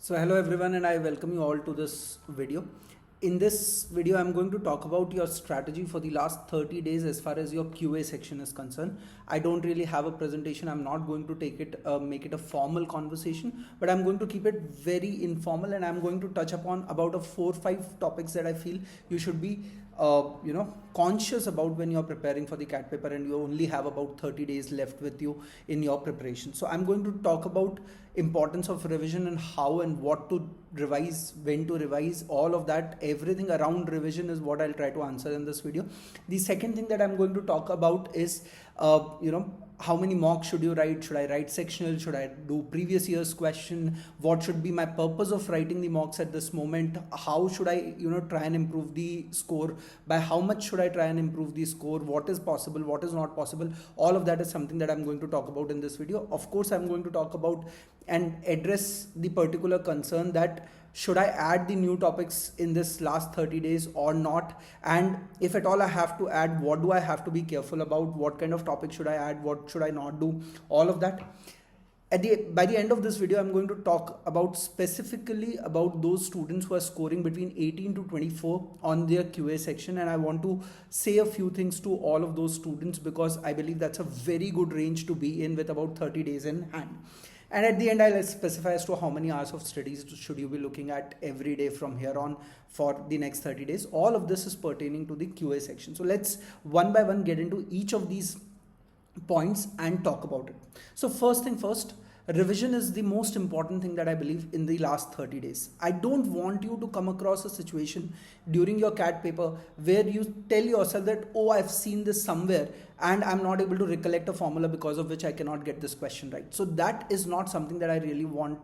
So hello everyone and I welcome you all to this video. In this video I'm going to talk about your strategy for the last 30 days as far as your QA section is concerned. I don't really have a presentation. I'm not going to make it a formal conversation, but I'm going to keep it very informal and I'm going to touch upon about 4 or 5 topics that I feel you should be conscious about when you're preparing for the CAT paper and you only have about 30 days left with you in your preparation. So I'm going to talk about importance of revision and how and what to revise, when to revise, all of that, everything around revision is what I'll try to answer in this video. The second thing that I'm going to talk about is how many mocks should you write? Should I write sectional? Should I do previous year's question? What should be my purpose of writing the mocks at this moment? How should I try and improve the score? By how much should I try and improve the score? What is possible? What is not possible? All of that is something that I'm going to talk about in this video. Of course, I'm going to talk about and address the particular concern that should I add the new topics in this last 30 days or not? And if at all I have to add, what do I have to be careful about? What kind of topic should I add? What should I not do? All of that. By the end of this video, I'm going to talk about specifically about those students who are scoring between 18 to 24 on their QA section. And I want to say a few things to all of those students because I believe that's a very good range to be in with about 30 days in hand. And at the end, I'll specify as to how many hours of studies should you be looking at every day from here on for the next 30 days. All of this is pertaining to the QA section. So let's one by one get into each of these points and talk about it. So first thing first, revision is the most important thing that I believe in the last 30 days. I don't want you to come across a situation during your CAT paper where you tell yourself that, oh, I've seen this somewhere and I'm not able to recollect a formula because of which I cannot get this question right. So that is not something that I really want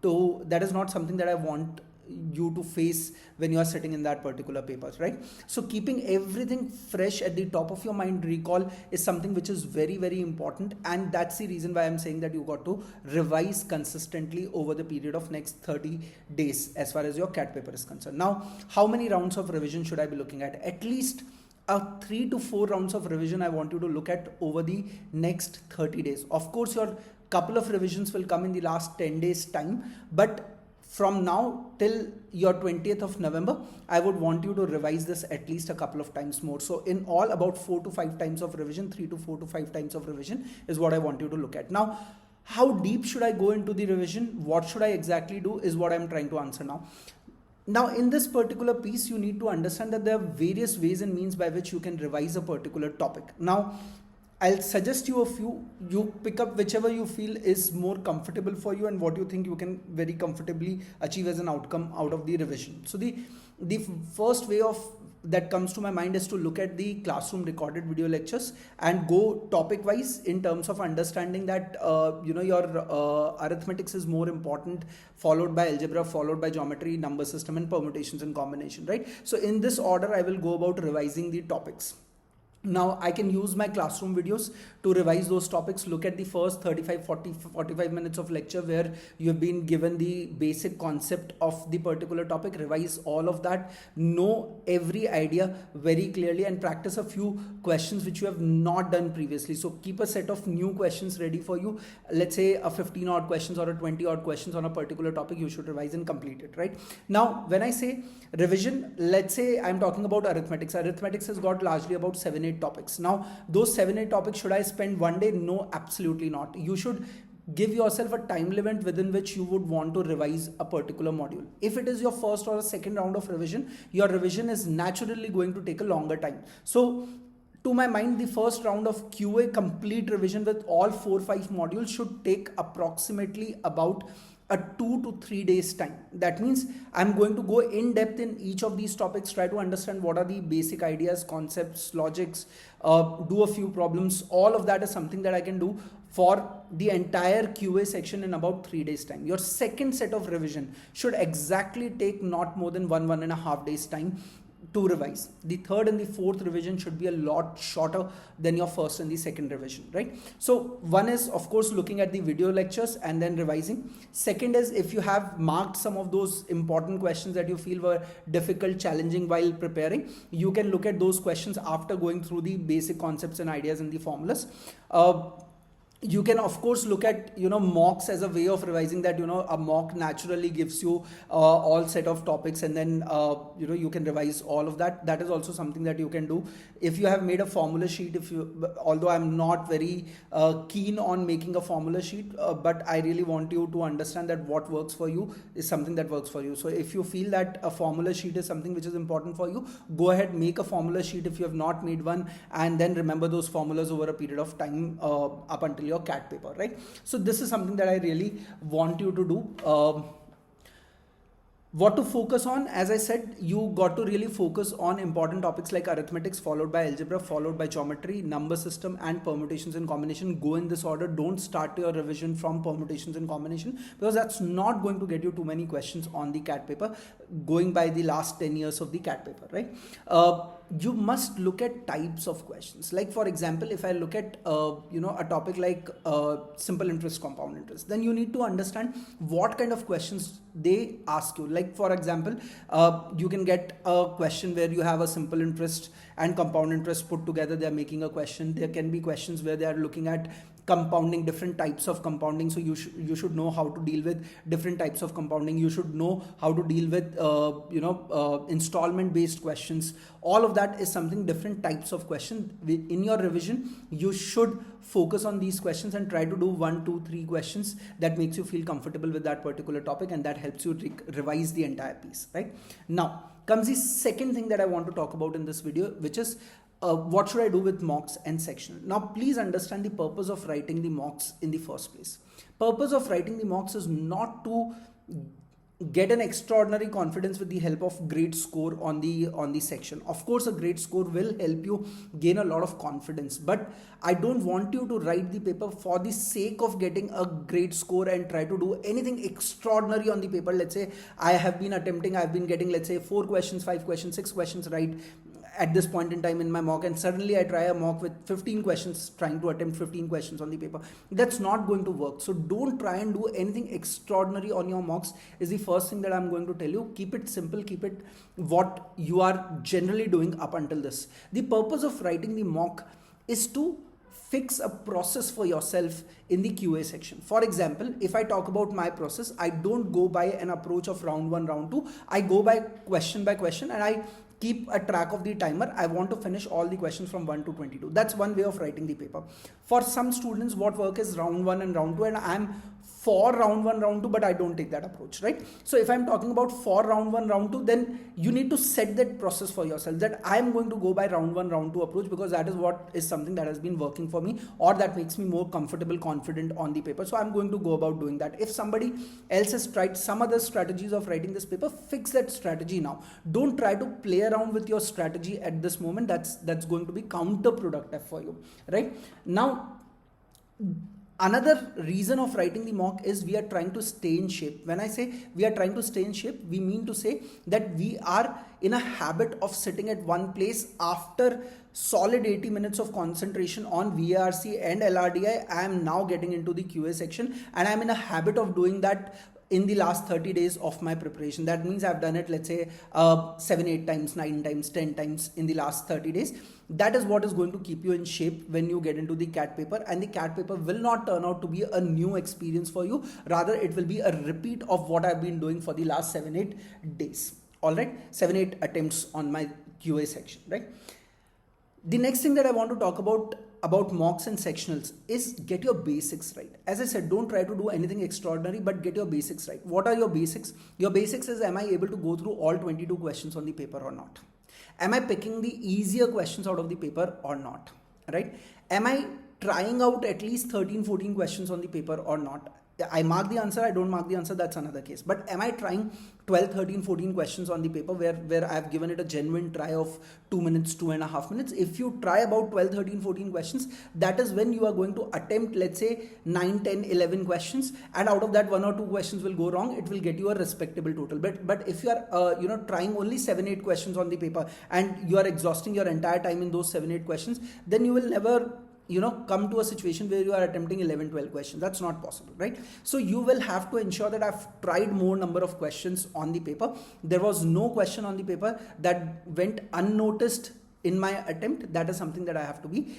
to, that is not something that I want you to face when you are sitting in that particular paper, right? So keeping everything fresh at the top of your mind, recall is something which is very, very important. And that's the reason why I'm saying that you got to revise consistently over the period of next 30 days as far as your CAT paper is concerned. Now, how many rounds of revision should I be looking at? At least 3 to 4 rounds of revision I want you to look at over the next 30 days. Of course, your couple of revisions will come in the last 10 days time, but from now till your 20th of November, I would want you to revise this at least a couple of times more. So in all, about 4 to 5 times of revision, 3 to 4 to 5 times of revision is what I want you to look at. Now, how deep should I go into the revision? What should I exactly do is what I'm trying to answer now. Now, in this particular piece, you need to understand that there are various ways and means by which you can revise a particular topic. Now, I'll suggest you a few. You pick up whichever you feel is more comfortable for you and what you think you can very comfortably achieve as an outcome out of the revision. So the first way of that comes to my mind is to look at the classroom recorded video lectures and go topic wise in terms of understanding that your arithmetics is more important, followed by algebra, followed by geometry, number system, and permutations and combination, right? So in this order I will go about revising the topics. Now I can use my classroom videos to revise those topics. Look at the first 45 minutes of lecture where you have been given the basic concept of the particular topic. Revise all of that, know every idea very clearly and practice a few questions which you have not done previously. So keep a set of new questions ready for you. Let's say a 15 odd questions or a 20 odd questions on a particular topic you should revise and complete it, right? Now when I say revision, let's say I'm talking about arithmetics. Arithmetics has got largely about 7-8 topics. Now those 7-8 topics, should I spend one day? No, absolutely not. You should give yourself a time limit within which you would want to revise a particular module. If it is your first or a second round of revision, your revision is naturally going to take a longer time. So to my mind, the first round of QA complete revision with all 4-5 modules should take approximately about a 2 to 3 days time. That means I'm going to go in depth in each of these topics, try to understand what are the basic ideas, concepts, logics, do a few problems. All of that is something that I can do for the entire QA section in about 3 days time. Your second set of revision should exactly take not more than 1.5 days time to revise. The third and the fourth revision should be a lot shorter than your first and the second revision, right? So one is of course looking at the video lectures and then revising. Second is if you have marked some of those important questions that you feel were difficult, challenging while preparing, you can look at those questions after going through the basic concepts and ideas and the formulas. You can of course look at mocks as a way of revising that. A mock naturally gives you all set of topics, and then you can revise all of that. That is also something that you can do. If you have made a formula sheet, although I'm not very keen on making a formula sheet, but I really want you to understand that what works for you is something that works for you. So if you feel that a formula sheet is something which is important for you, go ahead, make a formula sheet if you have not made one, and then remember those formulas over a period of time up until your CAT paper, right? So this is something that I really want you to do. What to focus on, as I said, you got to really focus on important topics like arithmetics, followed by algebra, followed by geometry, number system, and permutations and combination. Go in this order. Don't start your revision from permutations and combination, because that's not going to get you too many questions on the CAT paper, going by the last 10 years of the CAT paper, right? You must look at types of questions. Like for example, if I look at a topic like simple interest, compound interest, then you need to understand what kind of questions they ask you. Like for example, you can get a question where you have a simple interest and compound interest put together. They are making a question. There can be questions where they are looking at compounding, different types of compounding. So you should know how to deal with different types of compounding. You should know how to deal with installment based questions. All of that is something, different types of questions. In your revision, you should focus on these questions and try to do 1, 2, 3 questions that makes you feel comfortable with that particular topic, and that helps you revise the entire piece, right? Now comes the second thing that I want to talk about in this video, which is what should I do with mocks and sectional. Now please understand the purpose of writing the mocks in the first place. Purpose of writing the mocks is not to get an extraordinary confidence with the help of great score on the section. Of course, a great score will help you gain a lot of confidence, but I don't want you to write the paper for the sake of getting a great score and try to do anything extraordinary on the paper. Let's say I've been getting, let's say, 4 questions, 5 questions, 6 questions right at this point in time in my mock, and suddenly I try a mock with 15 questions, trying to attempt 15 questions on the paper. That's not going to work. So don't try and do anything extraordinary on your mocks, is the first thing that I'm going to tell you. Keep it simple, keep it what you are generally doing up until this. The purpose of writing the mock is to fix a process for yourself in the QA section. For example, if I talk about my process, I don't go by an approach of round 1, round 2. I go by question, and I keep a track of the timer. I want to finish all the questions from 1 to 22. That's one way of writing the paper. For some students, what work is round 1 and round 2, and I'm for round 1, round 2, but I don't take that approach, right? So if I'm talking about for round 1, round 2, then you need to set that process for yourself, that I'm going to go by round 1, round 2 approach, because that is what is something that has been working for me, or that makes me more comfortable, confident on the paper. So I'm going to go about doing that. If somebody else has tried some other strategies of writing this paper, fix that strategy now. Don't try to play around with your strategy at this moment. That's going to be counterproductive for you, right? Now, another reason of writing the mock is we are trying to stay in shape. When I say we are trying to stay in shape, we mean to say that we are in a habit of sitting at one place after solid 80 minutes of concentration on VARC and LRDI. I am now getting into the QA section, and I'm in a habit of doing that in the last 30 days of my preparation. That means I've done it, let's say 7, 8 times, 9 times, 10 times in the last 30 days. That is what is going to keep you in shape when you get into the CAT paper, and the CAT paper will not turn out to be a new experience for you. Rather, it will be a repeat of what I've been doing for the last 7, 8 days. All right, 7, 8 attempts on my QA section, right? The next thing that I want to talk about mocks and sectionals is get your basics right. As I said, don't try to do anything extraordinary, but get your basics right. What are your basics? Your basics is, am I able to go through all 22 questions on the paper or not? Am I picking the easier questions out of the paper or not? Right? Am I trying out at least 13, 14 questions on the paper or not? I mark the answer, I don't mark the answer, that's another case. But am I trying 12, 13, 14 questions on the paper where I've given it a genuine try of 2 minutes, 2.5 minutes? If you try about 12, 13, 14 questions, that is when you are going to attempt, let's say 9, 10, 11 questions, and out of that 1 or 2 questions will go wrong. It will get you a respectable total. But if you are trying only 7, 8 questions on the paper, and you are exhausting your entire time in those 7, 8 questions, then you will never come to a situation where you are attempting 11, 12 questions. That's not possible, right? So you will have to ensure that I've tried more number of questions on the paper. There was no question on the paper that went unnoticed in my attempt. That is something that I have to be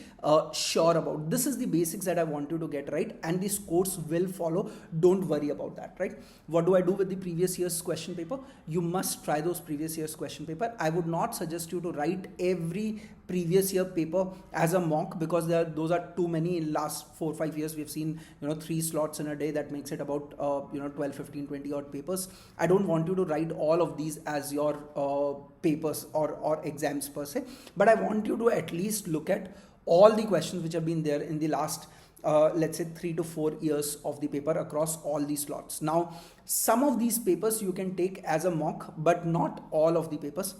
sure about. This is the basics that I want you to get right, and the scores will follow. Don't worry about that, right? What do I do with the previous year's question paper? You must try those previous year's question paper. I would not suggest you to write every previous year paper as a mock, because those are too many. In last 4-5 years we've seen 3 slots in a day. That makes it about 12, 15, 20 odd papers. I don't want you to write all of these as your papers or exams per se, but I want you to at least look at all the questions which have been there in the last let's say 3 to 4 years of the paper across all these slots. Now some of these papers you can take as a mock, but not all of the papers.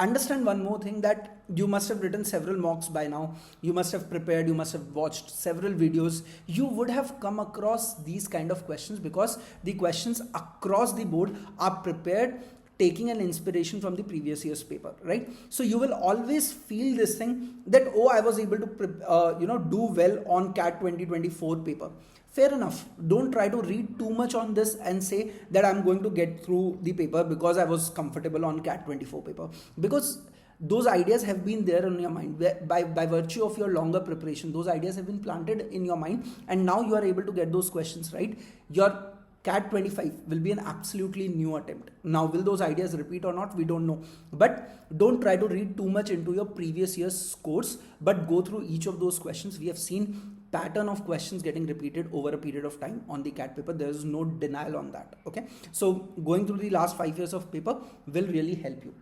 Understand one more thing, that you must have written several mocks by now. You must have prepared, you must have watched several videos. You would have come across these kind of questions, because the questions across the board are prepared taking an inspiration from the previous year's paper, right? So you will always feel this thing that, oh, I was able to do well on CAT 2024 paper. Fair enough. Don't try to read too much on this and say that I'm going to get through the paper because I was comfortable on CAT 24 paper, because those ideas have been there in your mind. By virtue of your longer preparation, those ideas have been planted in your mind, and now you are able to get those questions right. Your CAT 25 will be an absolutely new attempt. Now, will those ideas repeat or not? We don't know. But don't try to read too much into your previous year's scores, but go through each of those questions. We have seen pattern of questions getting repeated over a period of time on the CAT paper. There is no denial on that. Okay. So going through the last 5 years of paper will really help you.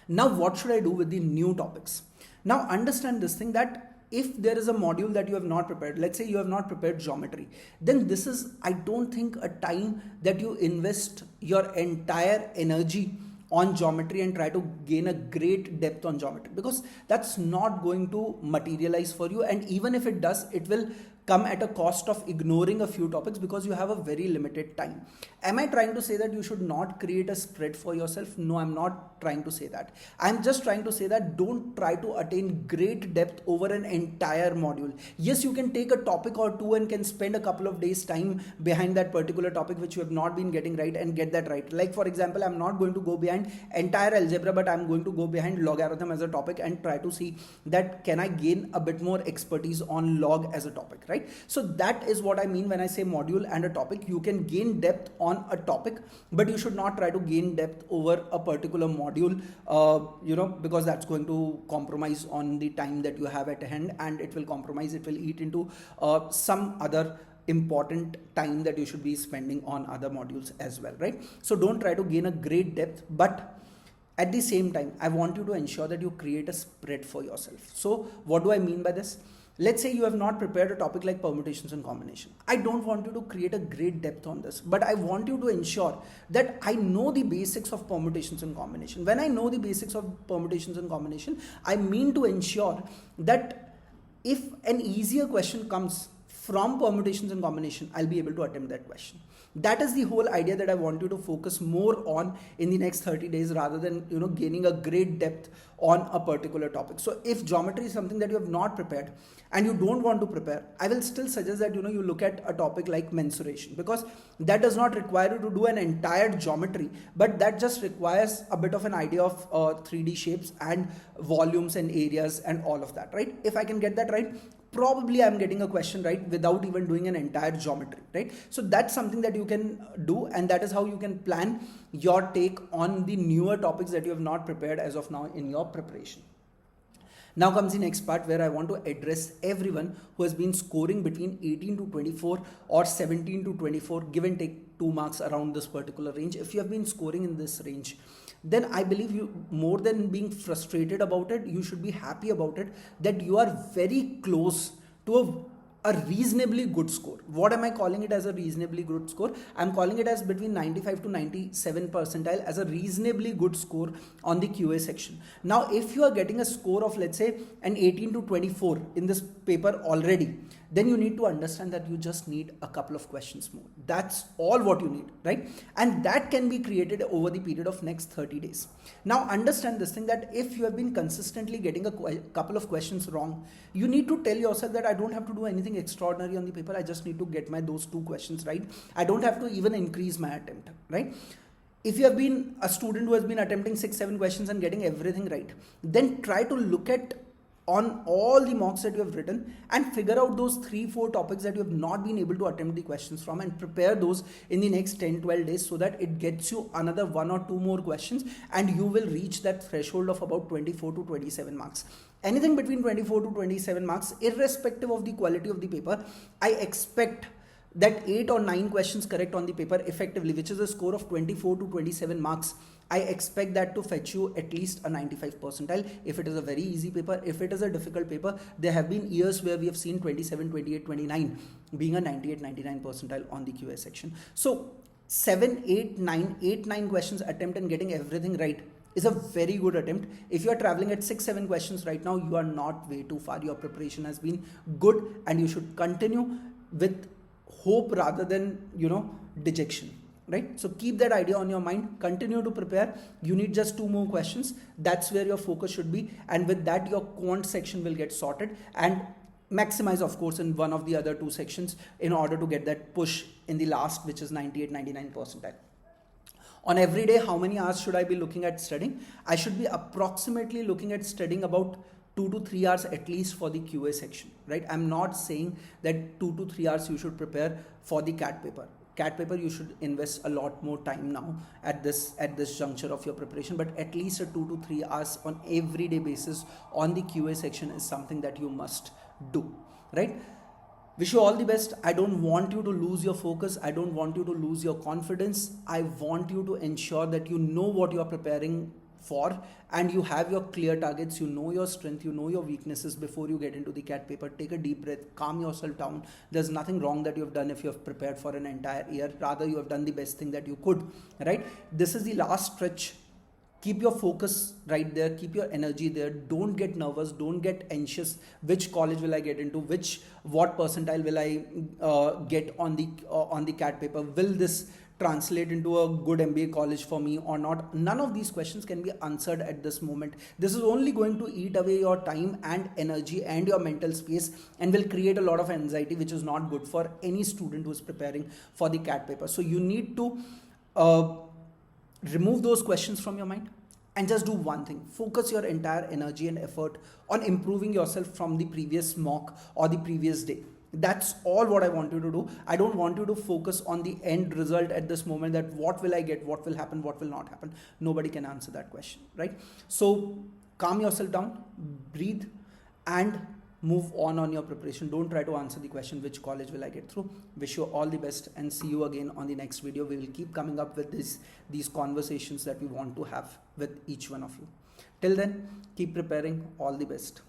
Now, what should I do with the new topics? Now, understand this thing, that if there is a module that you have not prepared, let's say you have not prepared geometry, then this is, I don't think, a time that you invest your entire energy on geometry and try to gain a great depth on geometry, because that's not going to materialize for you. And even if it does, it will come at a cost of ignoring a few topics, because you have a very limited time. Am I trying to say that you should not create a spread for yourself? No, I'm not trying to say that. I'm just trying to say that don't try to attain great depth over an entire module. Yes, you can take a topic or two and can spend a couple of days time behind that particular topic which you have not been getting right, and get that right. Like for example, I'm not going to go behind entire algebra, but I'm going to go behind logarithm as a topic and try to see that can I gain a bit more expertise on log as a topic, right? So that is what I mean when I say module and a topic. You can gain depth on a topic, but you should not try to gain depth over a particular module, because that's going to compromise on the time that you have at hand, and it will eat into some other important time that you should be spending on other modules as well, right? So don't try to gain a great depth, but at the same time, I want you to ensure that you create a spread for yourself. So what do I mean by this? Let's say you have not prepared a topic like permutations and combination. I don't want you to create a great depth on this, but I want you to ensure that I know the basics of permutations and combination. When I know the basics of permutations and combination, I mean to ensure that if an easier question comes from permutations and combination, I'll be able to attempt that question. That is the whole idea that I want you to focus more on in the next 30 days, rather than gaining a great depth on a particular topic. So if geometry is something that you have not prepared and you don't want to prepare, I will still suggest that you look at a topic like mensuration, because that does not require you to do an entire geometry, but that just requires a bit of an idea of 3D shapes and volumes and areas and all of that, right? If I can get that right, probably I'm getting a question right without even doing an entire geometry, right? So that's something that you can do, and that is how you can plan your take on the newer topics that you have not prepared as of now in your preparation. Now comes the next part, where I want to address everyone who has been scoring between 18 to 24 or 17 to 24, give and take 2 marks around this particular range. If you have been scoring in this range, then I believe you, more than being frustrated about it, you should be happy about it, that you are very close to a reasonably good score. What am I calling it as a reasonably good score? I'm calling it as between 95 to 97 percentile as a reasonably good score on the QA section. Now, if you are getting a score of, let's say, an 18 to 24 in this paper already, then you need to understand that you just need a couple of questions more. That's all what you need, right? And that can be created over the period of next 30 days. Now understand this thing, that if you have been consistently getting a couple of questions wrong, you need to tell yourself that I don't have to do anything extraordinary on the paper. I just need to get those 2 questions right. I don't have to even increase my attempt, right? if you have been a student who has been attempting 6-7 questions and getting everything right, then try to look at on all the mocks that you have written and figure out those 3-4 topics that you have not been able to attempt the questions from, and prepare those in the next 10-12 days, so that it gets you another 1 or 2 more questions and you will reach that threshold of about 24 to 27 marks. Anything between 24 to 27 marks, irrespective of the quality of the paper, I expect that 8 or 9 questions correct on the paper effectively, which is a score of 24 to 27 marks. I expect that to fetch you at least a 95 percentile if it is a very easy paper. If it is a difficult paper, there have been years where we have seen 27, 28, 29 being a 98, 99 percentile on the QA section. So 7, 8, 9 questions attempt and getting everything right is a very good attempt. If you are traveling at 6-7 questions right now, you are not way too far. Your preparation has been good and you should continue with hope rather than, dejection, right? So keep that idea on your mind, continue to prepare. You need just 2 more questions. That's where your focus should be, and with that your quant section will get sorted, and maximize of course in one of the other 2 sections in order to get that push in the last, which is 98, 99 percentile. On every day, how many hours should I be looking at studying? I should be approximately looking at studying about 2 to 3 hours at least for the QA section, right? I'm not saying that 2 to 3 hours you should prepare for the CAT paper. CAT paper, you should invest a lot more time now at this juncture of your preparation, but at least a 2 to 3 hours on everyday basis on the QA section is something that you must do, right? Wish you all the best. I don't want you to lose your focus. I don't want you to lose your confidence. I want you to ensure that you know what you are preparing for and you have your clear targets. You know your strength, you know your weaknesses before you get into the CAT paper. Take a deep breath, calm yourself down. There's nothing wrong that you have done if you have prepared for an entire year. Rather, you have done the best thing that you could, right? This is the last stretch. Keep your focus right there, keep your energy there. Don't get nervous, don't get anxious. Which college will I get into? What percentile will I get on the CAT paper? Will this translate into a good MBA college for me or not? None of these questions can be answered at this moment. This is only going to eat away your time and energy and your mental space, and will create a lot of anxiety, which is not good for any student who is preparing for the CAT paper. So you need to remove those questions from your mind and just do one thing. Focus your entire energy and effort on improving yourself from the previous mock or the previous day. That's all what I want you to do. I don't want you to focus on the end result at this moment, that what will I get, what will happen, what will not happen. Nobody can answer that question, right? So calm yourself down, breathe, and move on your preparation. Don't try to answer the question, which college will I get through. Wish you all the best and see you again on the next video. We will keep coming up with these conversations that we want to have with each one of you. Till then, keep preparing. All the best.